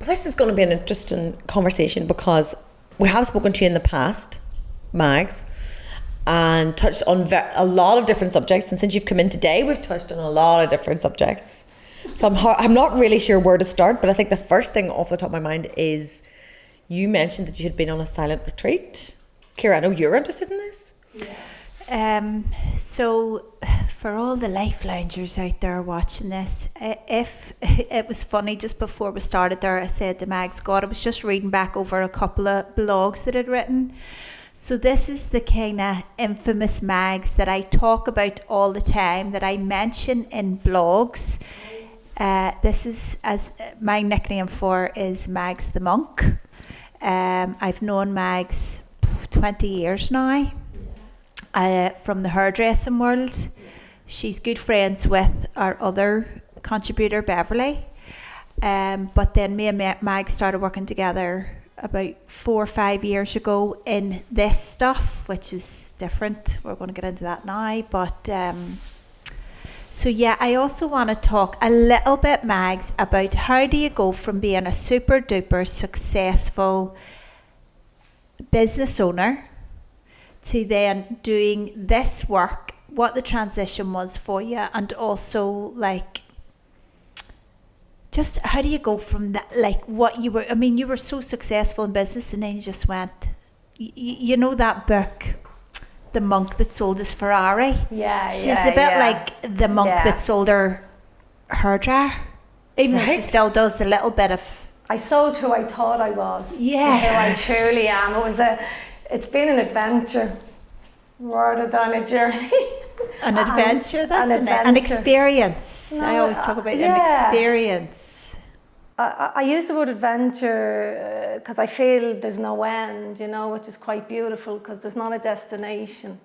this is going to be an interesting conversation because we have spoken to you in the past, Mags, and touched on a lot of different subjects. And since you've come in today, we've touched on a lot of different subjects. So I'm not really sure where to start, but I think the first thing off the top of my mind is you mentioned that you had been on a silent retreat. Ciara, I know you're interested in this. Yeah. So for all the life loungers out there watching this, if it was funny, just before we started there, I said to Mags, God, I was just reading back over a couple of blogs that I'd written. So this is the kind of infamous Mags that I talk about all the time, that I mention in blogs. This is, as my nickname for is Mags the Monk. I've known Mags 20 years now, from the hairdressing world. She's good friends with our other contributor, Beverly. But then me and Mags started working together about 4 or 5 years ago in this stuff, which is different. We're going to get into that now. But so yeah, I also want to talk a little bit, Mags, about how do you go from being a super duper successful business owner to then doing this work, what the transition was for you, and also like just how do you go from that, like what you were, I mean, you were so successful in business and then you just went, you know that book, The Monk That Sold His Ferrari? Yeah, She's a bit like the monk that sold her hairdryer, even though she still does a little bit of... I sold who I thought I was. Yes. Who I truly am. It's been an adventure rather than a journey. An adventure, that's an experience. No, I always talk about an experience. I use the word adventure because I feel there's no end, you know, which is quite beautiful because there's not a destination.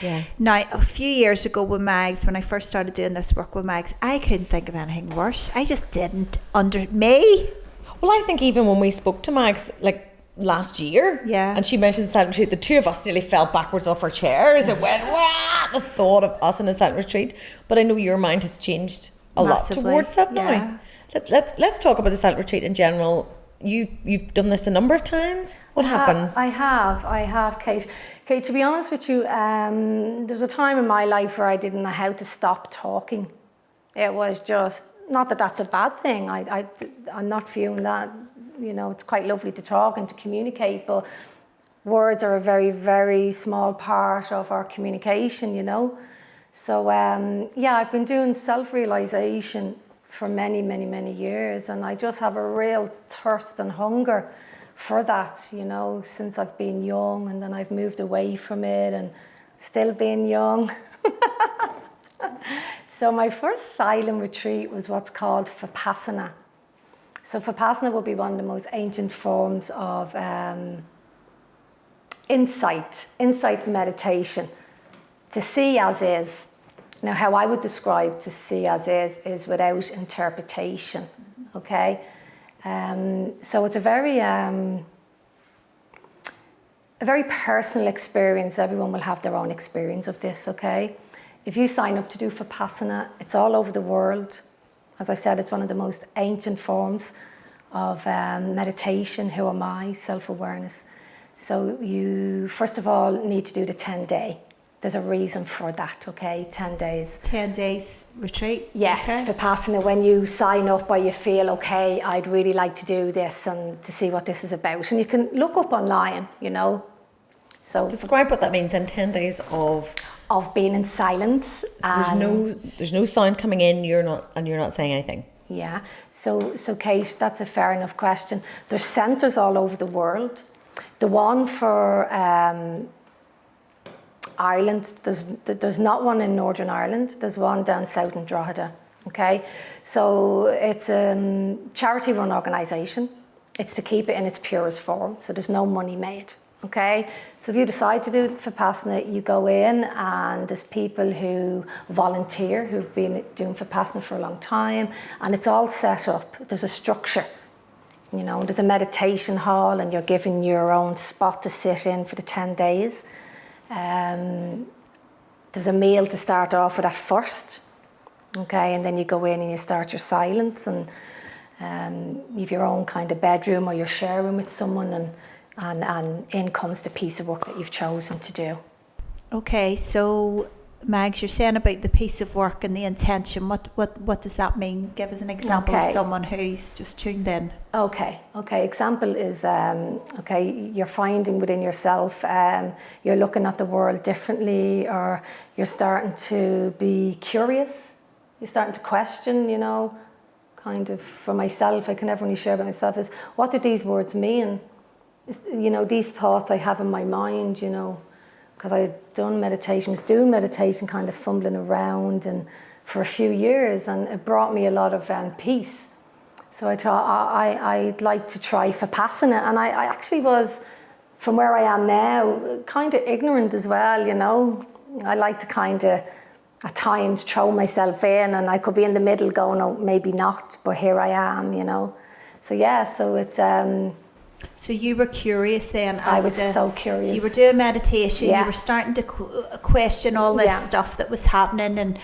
Yeah. Now, a few years ago with Mags, when I first started doing this work with Mags, I couldn't think of anything worse. I just didn't me. Well, I think even when we spoke to Mags, like last year, and she mentioned silent retreat, the two of us nearly fell backwards off our chairs and went, wow, the thought of us in a silent retreat. But I know your mind has changed a Massively. lot towards that now. Yeah. Let's talk about the silent retreat in general. You've done this a number of times. What happens? I have, Kate. Kate, to be honest with you, there's a time in my life where I didn't know how to stop talking. It was just, not that that's a bad thing. I'm not viewing that, you know, it's quite lovely to talk and to communicate, but words are a very, very small part of our communication, you know. So, I've been doing self-realization for many, many, many years, and I just have a real thirst and hunger for that, you know, since I've been young, and then I've moved away from it and still being young. So my first silent retreat was what's called Pasana. So Pasana will be one of the most ancient forms of insight meditation, to see as is. Now, how I would describe to see as is without interpretation, okay? So it's a very personal experience. Everyone will have their own experience of this, okay? If you sign up to do Pasana, it's all over the world. As I said, it's one of the most ancient forms of meditation. Who am I? Self-awareness. So you, first of all, need to do the 10-day. There's a reason for that, okay? 10 days. 10 days retreat? Yeah, okay. Vipassana, when you sign up or you feel, okay, I'd really like to do this and to see what this is about. And you can look up online, you know. So describe what that means in 10 days of being in silence. So there's no sound coming in, you're not saying anything. Yeah. So Kate, that's a fair enough question. There's centres all over the world. The one for Ireland, there's not one in Northern Ireland. There's one down south in Drogheda. Okay, so it's a charity-run organisation. It's to keep it in its purest form, so there's no money made. Okay, so if you decide to do Vipassana, you go in, and there's people who volunteer who've been doing Vipassana for a long time, and it's all set up. There's a structure. You know, there's a meditation hall, and you're given your own spot to sit in for the 10 days. There's a meal to start off with at first, okay, and then you go in and you start your silence, and You've your own kind of bedroom, or you're sharing with someone, and in comes the piece of work that you've chosen to do. Okay, so Mags, you're saying about the piece of work and the intention. What does that mean? Give us an example of someone who's just tuned in. Okay. Example is, you're finding within yourself, you're looking at the world differently, or you're starting to be curious. You're starting to question, kind of. For myself, I can never really share about myself, is what do these words mean? These thoughts I have in my mind, because I had was doing meditation, kind of fumbling around and for a few years, and it brought me a lot of peace. So I thought I'd like to try Pasana, and I actually was, from where I am now, kind of ignorant as well, I like to kind of, at times, throw myself in, and I could be in the middle going, oh, maybe not, but here I am, So it's... So you were curious then? I was so curious. So you were doing meditation, you were starting to question all this stuff that was happening, and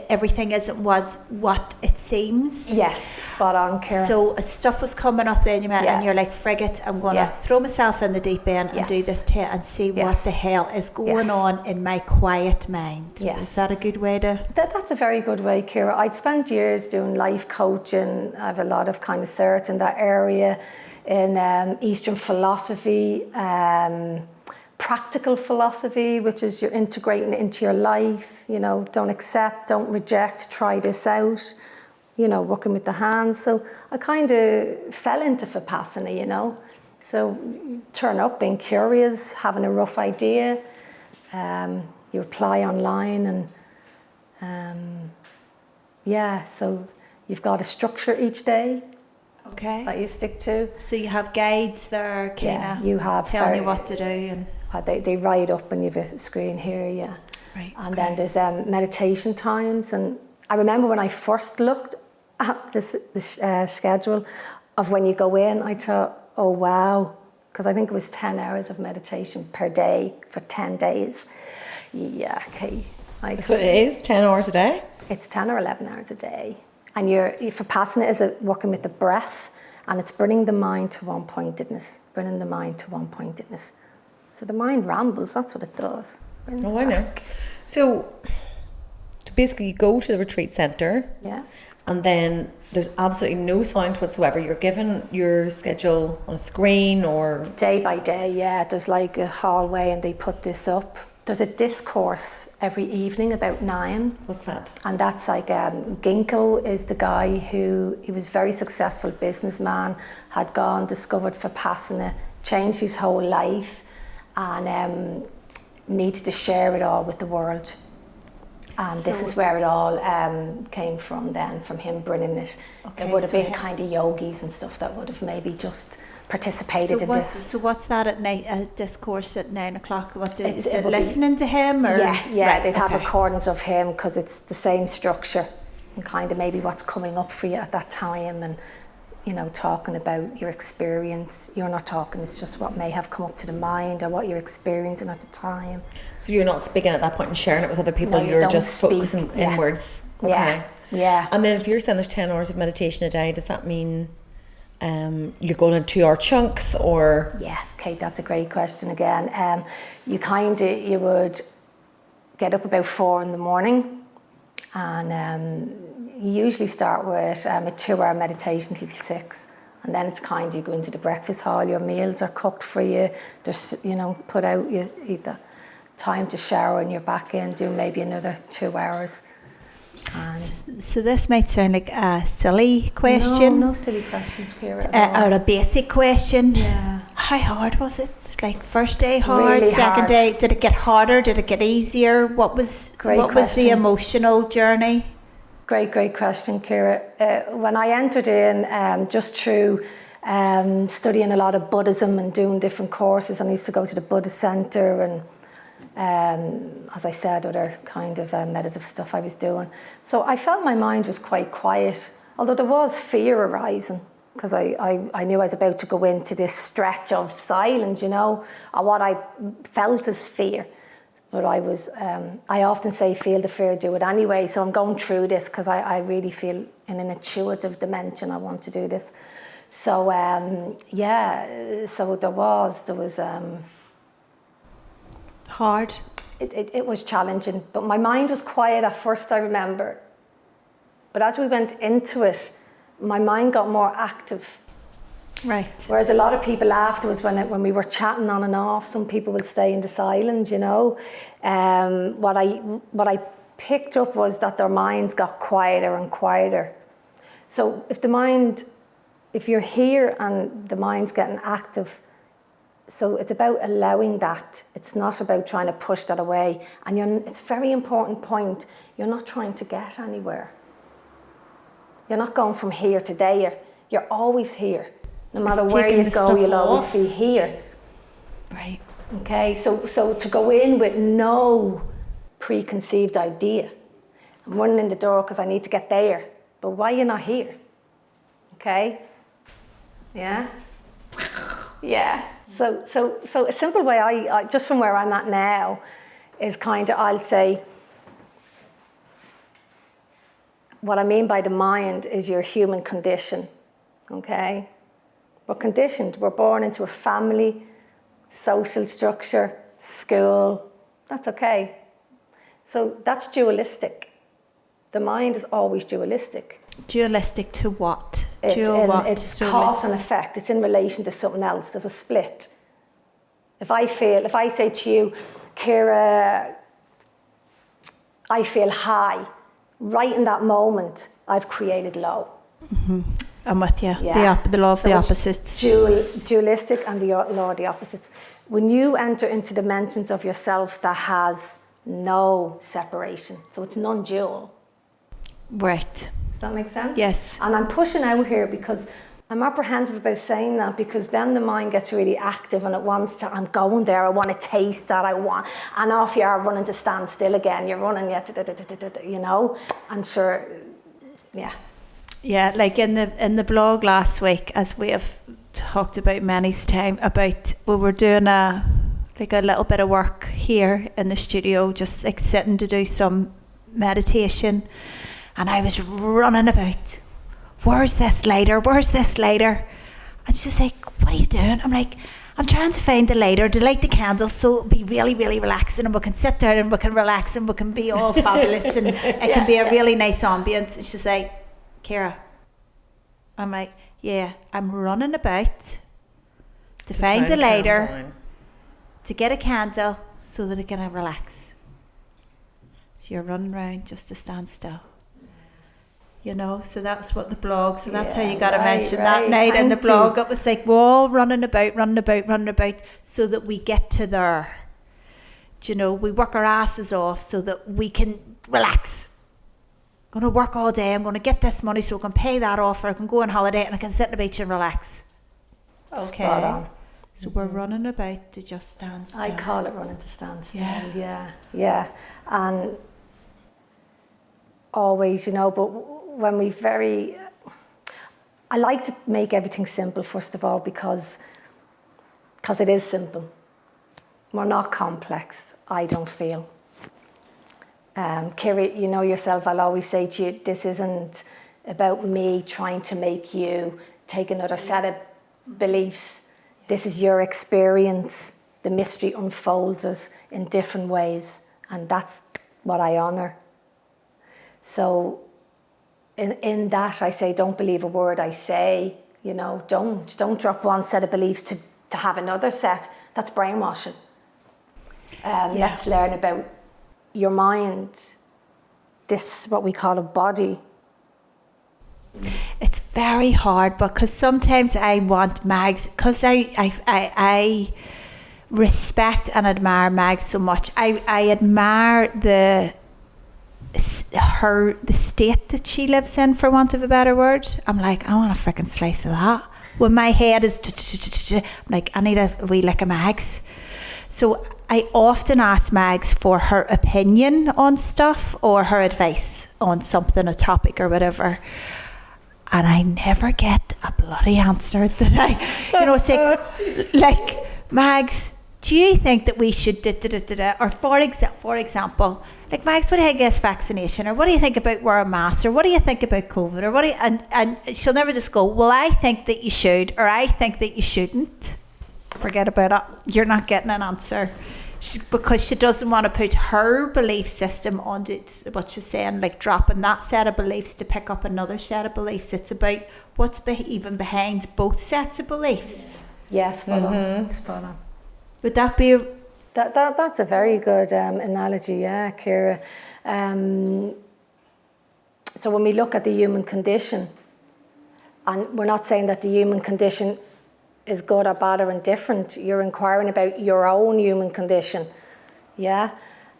everything isn't what it seems. Yes, spot on, Ciara. So stuff was coming up then, and you're like, frig it, I'm going to throw myself in the deep end and do this and see what the hell is going on in my quiet mind. Yes. Is that a good way to... That's a very good way, Ciara. I'd spent years doing life coaching. I have a lot of kind of certs in that area, in Eastern philosophy, practical philosophy, which is you're integrating it into your life, don't accept, don't reject, try this out, working with the hands. So I kind of fell into Vipassana, So turn up being curious, having a rough idea, you apply online, and so you've got a structure each day. Okay. That you stick to. So you have guides there, you have telling you what to do, and they write up, and you have a screen here, Right. And then there's meditation times, and I remember when I first looked at this schedule of when you go in, I thought, oh wow, because I think it was 10 hours of meditation per day for 10 days. Yeah, okay. So it is 10 hours a day? It's 10 or 11 hours a day. And Vipassana is working with the breath, and it's bringing the mind to one-pointedness, So the mind rambles, that's what it does. Oh, I know. So basically you go to the retreat centre, and then there's absolutely no sound whatsoever. You're given your schedule on a screen, or... Day by day, There's like a hallway, and they put this up. There's a discourse every evening about 9. What's that? And that's like, Gingo is the guy he was a very successful businessman, had discovered Vipassana, changed his whole life, and needed to share it all with the world. And this is where it all came from then, from him bringing it. Okay, there would have been kind of yogis and stuff that would have maybe just participated in this. So what's that at night? A discourse at 9 o'clock? Is it listening to him? Or? Yeah, they'd have recordings of him, because it's the same structure, and kind of maybe what's coming up for you at that time, and talking about your experience. You're not talking, it's just what may have come up to the mind, or what you're experiencing at the time. So you're not speaking at that point and sharing it with other people, you're just focusing inwards. Okay. Yeah. And then if you're saying there's 10 hours of meditation a day, does that mean you're going in 2-hour chunks, or? Yeah, Kate, that's a great question again. You would get up about 4 in the morning, and you usually start with a 2-hour meditation till 6, and then it's kind of, you go into the breakfast hall, your meals are cooked for you, there's put out, you eat the time to shower, and you're back in, do maybe another 2 hours. So this might sound like a silly question. No silly questions, Ciara. Or a basic question. Yeah. How hard was it? Like first day hard, really second hard. day, did it get harder? Did it get easier? What was the emotional journey? Great question, Ciara. When I entered in, just through studying a lot of Buddhism and doing different courses, and I used to go to the Buddhist Centre, and as I said, other kind of meditative stuff I was doing. So I felt my mind was quite quiet, although there was fear arising, because I knew I was about to go into this stretch of silence, or what I felt as fear. But I often say, feel the fear, do it anyway. So I'm going through this because I really feel in an intuitive dimension I want to do this. So, so there was Hard. It was challenging, but my mind was quiet at first, I remember. But as we went into it, my mind got more active. Right. Whereas a lot of people afterwards, when we were chatting on and off, some people would stay in the silence, you know. What I picked up was that their minds got quieter and quieter. So if you're here and the mind's getting active, so it's about allowing that. It's not about trying to push that away. And it's a very important point. You're not trying to get anywhere. You're not going from here to there. You're always here. No matter where you go, you'll always be here. Right. Okay, so to go in with no preconceived idea. I'm running in the door because I need to get there. But why are you not here? Okay? Yeah? Yeah. So a simple way I just from where I'm at now is kind of, I'll say, what I mean by the mind is your human condition, okay? We're conditioned, we're born into a family, social structure, school, that's okay. So that's dualistic. The mind is always dualistic. Dualistic to what? It's cause and effect. It's in relation to something else. There's a split. If I say to you, Ciara, I feel high, right in that moment, I've created low. Mm-hmm. I'm with you. Yeah. The law of the opposites. Dualistic and the law of the opposites. When you enter into dimensions of yourself that has no separation, so it's non-dual. Right. Does that make sense? Yes. And I'm pushing out here because I'm apprehensive about saying that, because then the mind gets really active and it wants to, I'm going there, I want to taste that, and off you are running to stand still again. You're running, you know, and sure, yeah. Yeah, like in the blog last week, as we have talked about many times, about we were doing a little bit of work here in the studio, just like sitting to do some meditation. And I was running about, where's this lighter? And she's like, what are you doing? I'm like, I'm trying to find the lighter to light the candles so it'll be really, really relaxing, and we can sit down and we can relax and we can be all fabulous and it can be a really nice ambience. And she's like, Ciara. I'm like, yeah, I'm running about to find a lighter, to get a candle so that I can relax. So you're running around just to stand still. You know, so that's what the blog, so that's how you got to mention that night in the blog. It was like, we're all running about, so that we get to there. Do you know, we work our asses off so that we can relax. I'm going to work all day, I'm going to get this money so I can pay that off, or I can go on holiday and I can sit on the beach and relax. Okay. So we're running about to just stand still. I call it running to stand still. Yeah. And always, you know, but when I like to make everything simple, first of all, because it is simple. We're not complex, I don't feel. Ciara, you know yourself, I'll always say to you, this isn't about me trying to make you take another set of beliefs. This is your experience. The mystery unfolds us in different ways, and that's what I honour. So in that I say, don't believe a word I say, you know, don't drop one set of beliefs to have another set. That's brainwashing. Let's learn about your mind. This is what we call a body. It's very hard because sometimes I want Mags, because I respect and admire Mags so much. I admire the state that she lives in, for want of a better word. I'm like, I want a freaking slice of that. When my head is I'm like, I need a wee lick of Mags. So I often ask Mags for her opinion on stuff or her advice on something, a topic or whatever, and I never get a bloody answer that I, you know, say, like, Mags, do you think that we should or for example, like Max, what do you think against vaccination, or what do you think about wearing masks, or what do you think about COVID, or what do you, and she'll never just go, well, I think that you should, or I think that you shouldn't. Forget about it. You're not getting an answer. Because she doesn't want to put her belief system onto what she's saying, like dropping that set of beliefs to pick up another set of beliefs. It's about what's even behind both sets of beliefs. Yes, spot on. Would that be that's a very good analogy, yeah, Ciara. So when we look at the human condition, and we're not saying that the human condition is good or bad or indifferent, you're inquiring about your own human condition, yeah,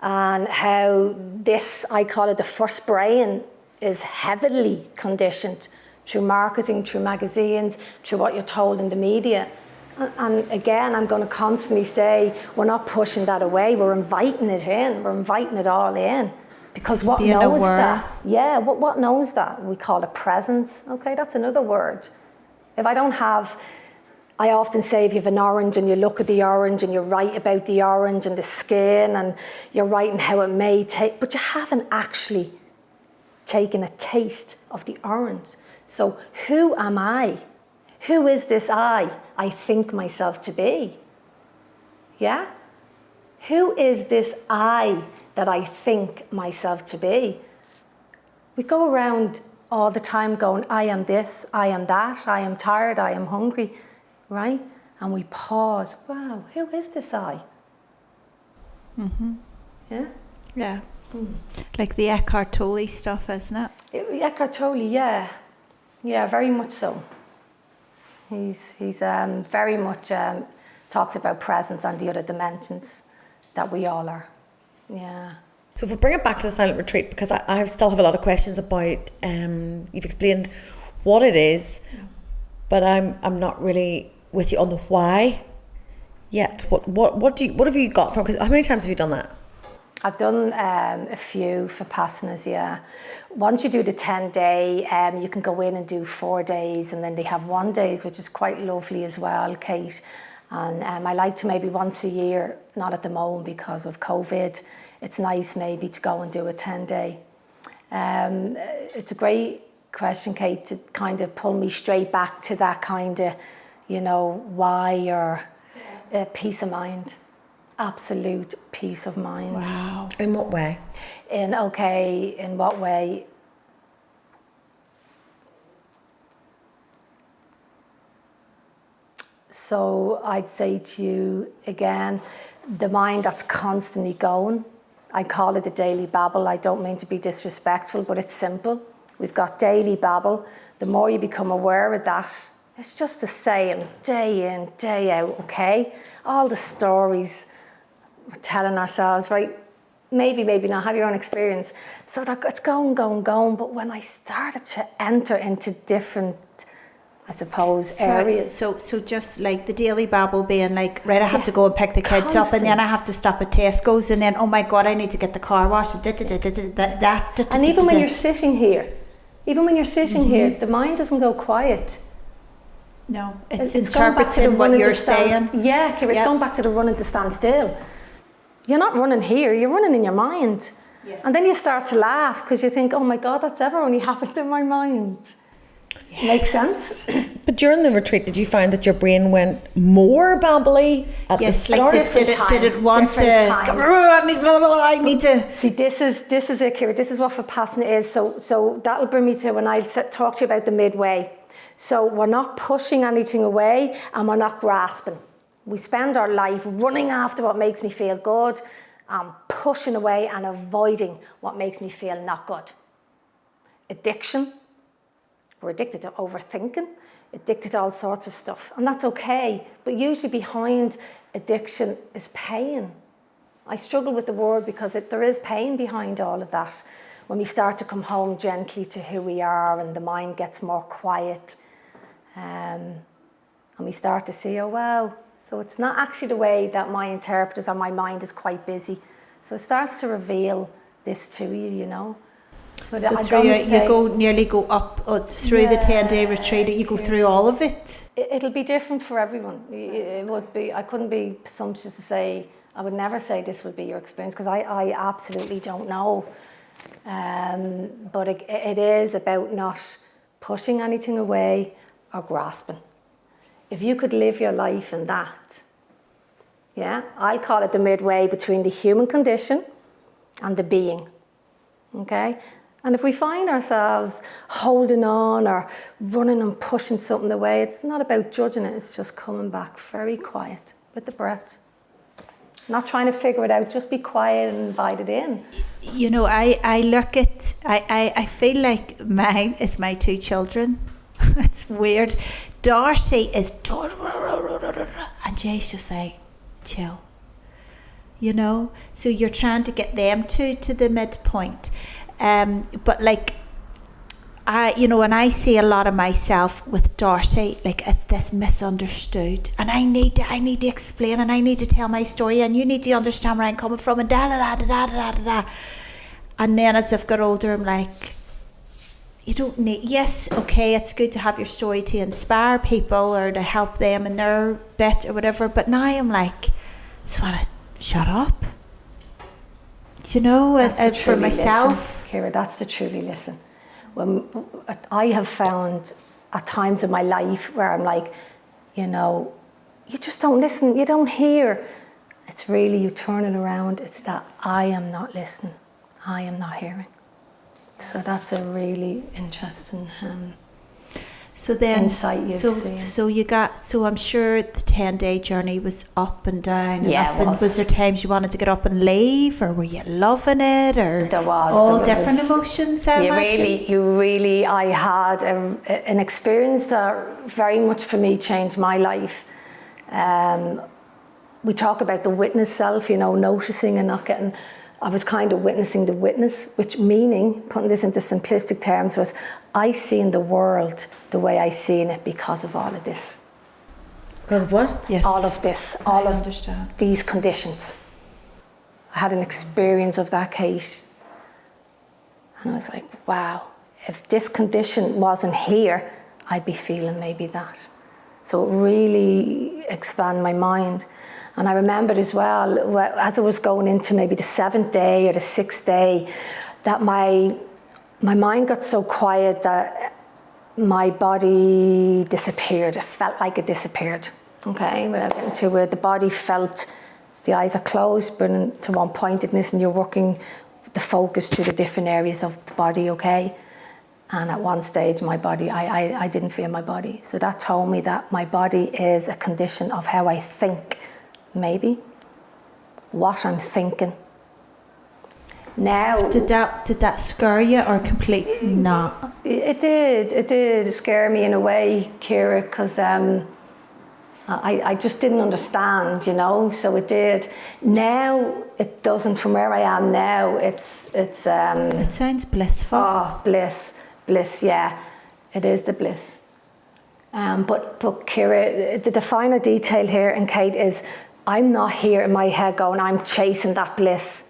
and how this, I call it the first brain, is heavily conditioned through marketing, through magazines, through what you're told in the media. And again, I'm going to constantly say, we're not pushing that away, we're inviting it in, we're inviting it all in. Because what knows that? Yeah, what knows that? We call it presence. Okay, that's another word. If I don't have, I often say if you have an orange and you look at the orange and you write about the orange and the skin and you're writing how it may taste, but you haven't actually taken a taste of the orange. So who am I? Who is this I think myself to be? Yeah? Who is this I that I think myself to be? We go around all the time going, I am this, I am that, I am tired, I am hungry, right? And we pause, wow, who is this I? Mm-hmm. Yeah? Yeah. Like the Eckhart Tolle stuff, isn't it? Eckhart Tolle, yeah. Yeah, very much so. He's very much talks about presence and the other dimensions that we all are. Yeah. So if we bring it back to the silent retreat, because I still have a lot of questions about, you've explained what it is, but I'm not really with you on the why yet. What have you got from, because how many times have you done that? I've done a few for Pasanas, yeah. Once you do the 10-day, you can go in and do 4 days, and then they have 1 day, which is quite lovely as well, Kate. And I like to maybe once a year, not at the moment because of COVID, it's nice maybe to go and do a 10-day. It's a great question, Kate, to kind of pull me straight back to that kind of, why or peace of mind. Absolute peace of mind. Wow. In what way? In what way? So I'd say to you again, the mind that's constantly going. I call it the daily babble. I don't mean to be disrespectful, but it's simple. We've got daily babble. The more you become aware of that, it's just a saying, day in, day out, okay? All the stories we're telling ourselves, right? Maybe not, have your own experience. So that it's going. But when I started to enter into different, I suppose, areas. So just like the daily babble being like, right, I have to go and pick the kids up, and then I have to stop at Tesco's, and then, oh my God, I need to get the car washed. And even when you're sitting here, the mind doesn't go quiet. No, it's interpreting what you're saying. Yeah, Ciara, it's going back to the running to stand still. You're not running here, you're running in your mind. Yes. And then you start to laugh because you think, oh my God, that's ever only happened in my mind. Yes. Makes sense? But during the retreat, did you find that your brain went more babbly at the start? Did it want to, I need to. See, this is it, Ciara. This is what Vipassana is. So that'll bring me to when I talk to you about the midway. So we're not pushing anything away and we're not grasping. We spend our life running after what makes me feel good and pushing away and avoiding what makes me feel not good. Addiction. We're addicted to overthinking, addicted to all sorts of stuff. And that's okay. But usually behind addiction is pain. I struggle with the word because there is pain behind all of that. When we start to come home gently to who we are and the mind gets more quiet. And we start to see, oh wow, so it's not actually the way that my interpreters or my mind is quite busy. So it starts to reveal this to you, But So I through don't say- nearly go up through the 10-day retreat. You go through all of it. It'll be different for everyone. It would be. I couldn't be presumptuous to say. I would never say this would be your experience because I absolutely don't know. But it is about not pushing anything away or grasping. If you could live your life in that, yeah, I'll call it the midway between the human condition and the being. Okay? And if we find ourselves holding on or running and pushing something away, it's not about judging it, it's just coming back very quiet with the breath. Not trying to figure it out, just be quiet and invite it in. You know, I look at, I feel like mine is my two children. It's weird. Darcy is, and Jay's just like, chill. You know? So you're trying to get them to the midpoint. But like, and I see a lot of myself with Darcy, like it's this misunderstood, and I need to explain, and I need to tell my story, and you need to understand where I'm coming from, and da da da da da da da. And then as I've got older, I'm like, you don't need. Yes, okay, it's good to have your story to inspire people or to help them in their bit or whatever. But now I'm like, I just want to shut up. You know, for myself. Ciara, that's the truly listen. When I have found at times in my life where I'm like, you just don't listen, you don't hear. It's really you turn it around. It's that I am not listening, I am not hearing. So that's a really interesting so then, insight you've seen. So I'm sure the 10-day journey was up and down. Yeah, and was there times you wanted to get up and leave, or were you loving it, or there was all different emotions? I imagine. I had an experience that very much for me changed my life. We talk about the witness self, noticing and not getting. I was kind of witnessing the witness, which meaning, putting this into simplistic terms, was I seen the world the way I seen it because of all of this. Because of what? Yes. All of this, all of these conditions. I had an experience of that, Cate. And I was like, wow, if this condition wasn't here, I'd be feeling maybe that. So it really expanded my mind. And I remembered as well, as I was going into maybe the 7th day or the 6th day, that my mind got so quiet that my body disappeared. It felt like it disappeared, okay? Without getting too weird, the body felt, the eyes are closed, burning to one pointedness, and you're working the focus through the different areas of the body, okay? And at one stage, my body, I didn't feel my body. So that told me that my body is a condition of how I think. Maybe what I'm thinking. Now, did that scare you or completely not? It did scare me in a way, Ciara, because I just didn't understand, so it did. Now it doesn't. From where I am now, it's it sounds blissful. Oh, bliss, yeah, it is the bliss. But Ciara, the finer detail here, and Cate, is I'm not here in my head going, I'm chasing that bliss,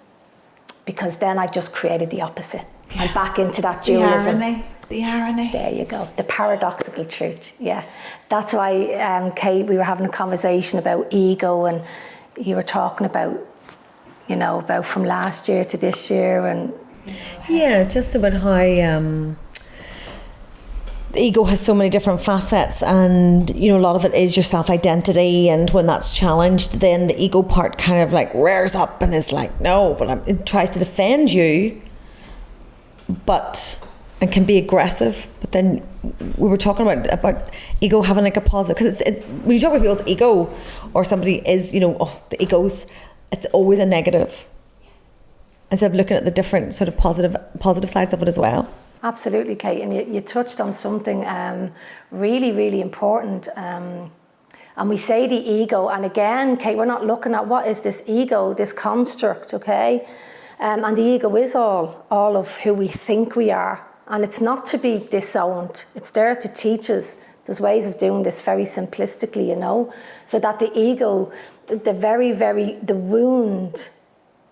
because then I've just created the opposite. Yeah. I'm back into that dualism. The irony. There you go. The paradoxical truth. Yeah. That's why, Cate, we were having a conversation about ego, and you were talking about, about from last year to this year. And yeah, just about how the ego has so many different facets, and a lot of it is your self-identity, and when that's challenged, then the ego part kind of like rears up and is like, no, but it tries to defend you, and can be aggressive. But then we were talking about ego having like a positive, because it's when you talk about people's ego, or somebody is the egos, it's always a negative, instead of looking at the different sort of positive sides of it as well. Absolutely, Cate, and you touched on something really, really important. And we say the ego, and again, Cate, we're not looking at what is this ego, this construct, okay? And the ego is all of who we think we are, and it's not to be disowned. It's there to teach us. There's ways of doing this very simplistically, so that the ego, the wound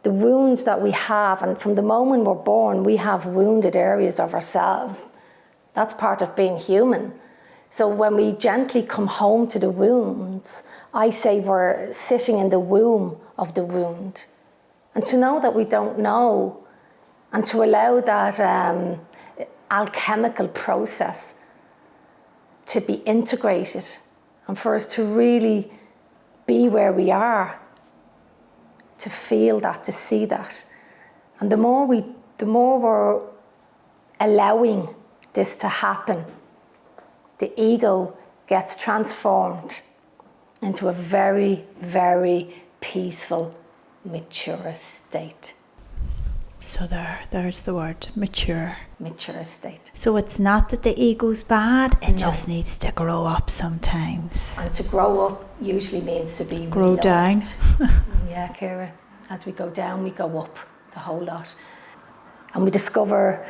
the wounds that we have, and from the moment we're born, we have wounded areas of ourselves. That's part of being human. So when we gently come home to the wounds, I say we're sitting in the womb of the wound. And to know that we don't know, and to allow that alchemical process to be integrated, and for us to really be where we are, to feel that, to see that. And the more we're allowing this to happen, the ego gets transformed into a very, very peaceful, mature state. So there's the word, mature. Mature state. So it's not that the ego's bad, it just needs to grow up sometimes. And to grow up usually means to be grow reloved. Down. Yeah, Ciara. As we go down, we go up the whole lot. And we discover,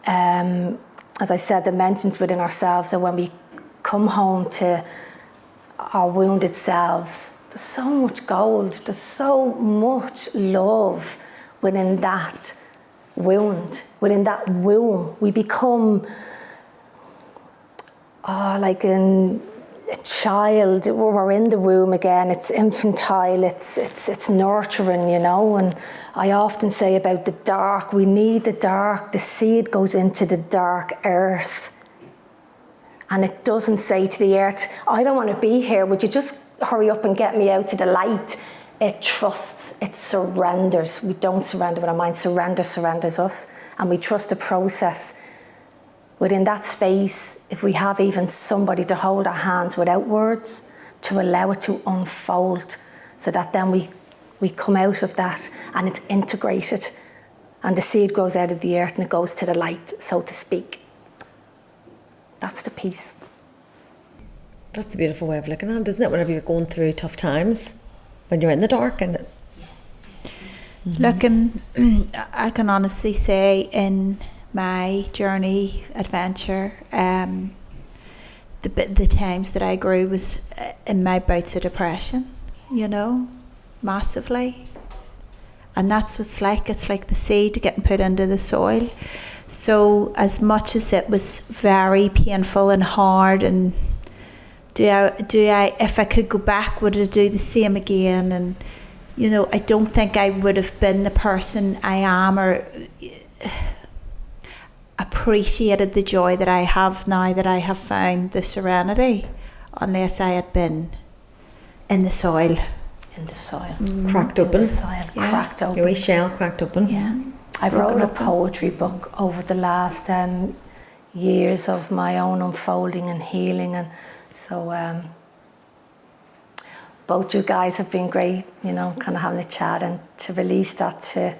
as I said, dimensions within ourselves. And when we come home to our wounded selves, there's so much gold, there's so much love within that wound, within that womb. We become like a child. We're in the womb again. It's infantile, it's nurturing, you know. And I often say about the dark, we need the dark. The seed goes into the dark earth. And it doesn't say to the earth, I don't want to be here, would you just hurry up and get me out to the light? It trusts, it surrenders. We don't surrender with our mind. Surrender surrenders us. And we trust the process. Within that space, if we have even somebody to hold our hands without words, to allow it to unfold, so that then we come out of that and it's integrated. And the seed grows out of the earth and it goes to the light, so to speak. That's the peace. That's a beautiful way of looking at it, isn't it? Whenever you're going through tough times, when you're in the dark. And Look, I can honestly say in my journey, adventure, the times that I grew was in my bouts of depression, you know, massively. And that's what it's like the seed getting put into the soil. So as much as it was very painful and hard, and do I if I could go back, would I do the same again? And you know, I don't think I would have been the person I am, or appreciated the joy that I have now that I have found the serenity, unless I had been in the soil. In the soil. Cracked open. In the soil. Yeah. Cracked open. Your wee shell cracked open. Yeah. I wrote a poetry book over the last years of my own unfolding and healing, and so both you guys have been great, you know, kind of having a chat, and to release that to,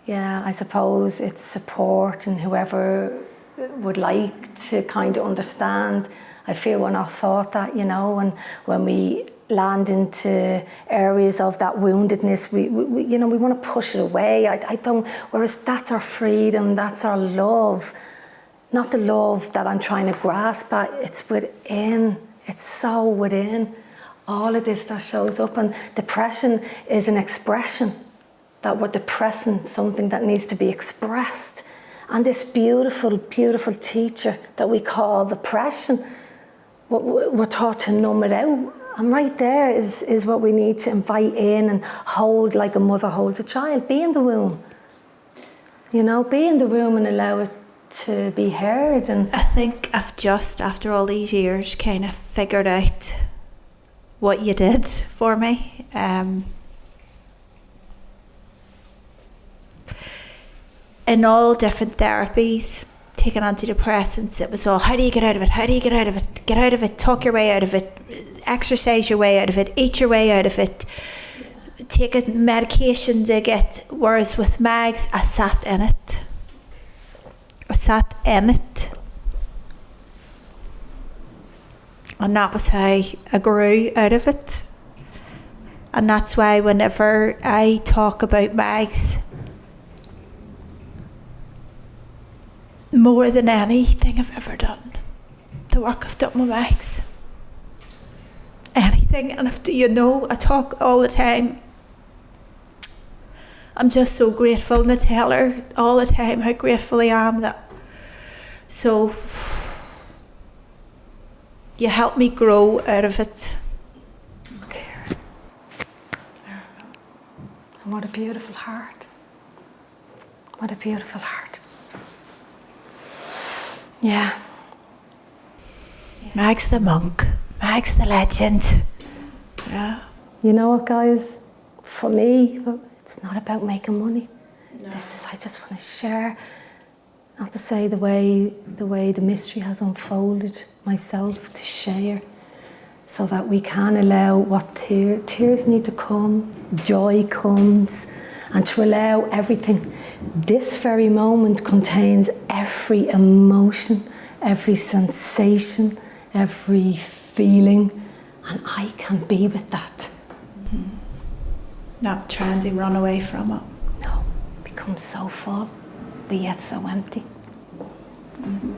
yeah, I suppose it's support, and whoever would like to kind of understand. I feel we're not taught that, you know, and when we land into areas of that woundedness, we you know, we want to push it away. I don't, whereas that's our freedom, that's our love, not the love that I'm trying to grasp at. It's within, it's so within all of this that shows up. And depression is an expression, that we're depressing something that needs to be expressed. And this beautiful, beautiful teacher that we call depression, we're taught to numb it out. And right there is what we need to invite in and hold, like a mother holds a child. Be in the womb. You know, be in the womb and allow it to be heard. And I think I've just, after all these years, kind of figured out what you did for me. In all different therapies, taking antidepressants, it was all, how do you get out of it? How do you get out of it? Get out of it, talk your way out of it, exercise your way out of it, eat your way out of it, take a medication to get. Whereas with Mags, I sat in it. I sat in it. And that was how I grew out of it. And that's why whenever I talk about Mags, more than anything I've ever done, the work I've done with Mags, anything. And if you know, I talk all the time I'm just so grateful, and I tell her all the time how grateful I am that. So you helped me grow out of it. And what a beautiful heart. What a beautiful heart. Yeah. Mag's the monk. Mag's the legend. Yeah. You know what, guys? For me, it's not about making money. No. I just want to share, not to say the way the mystery has unfolded myself, to share, so that we can allow what tears need to come, joy comes, and to allow everything. This very moment contains every emotion, every sensation, every feeling, and I can be with that. Mm-hmm. Not trying to run away from it. No, it becomes so full, but yet so empty. Mm-hmm.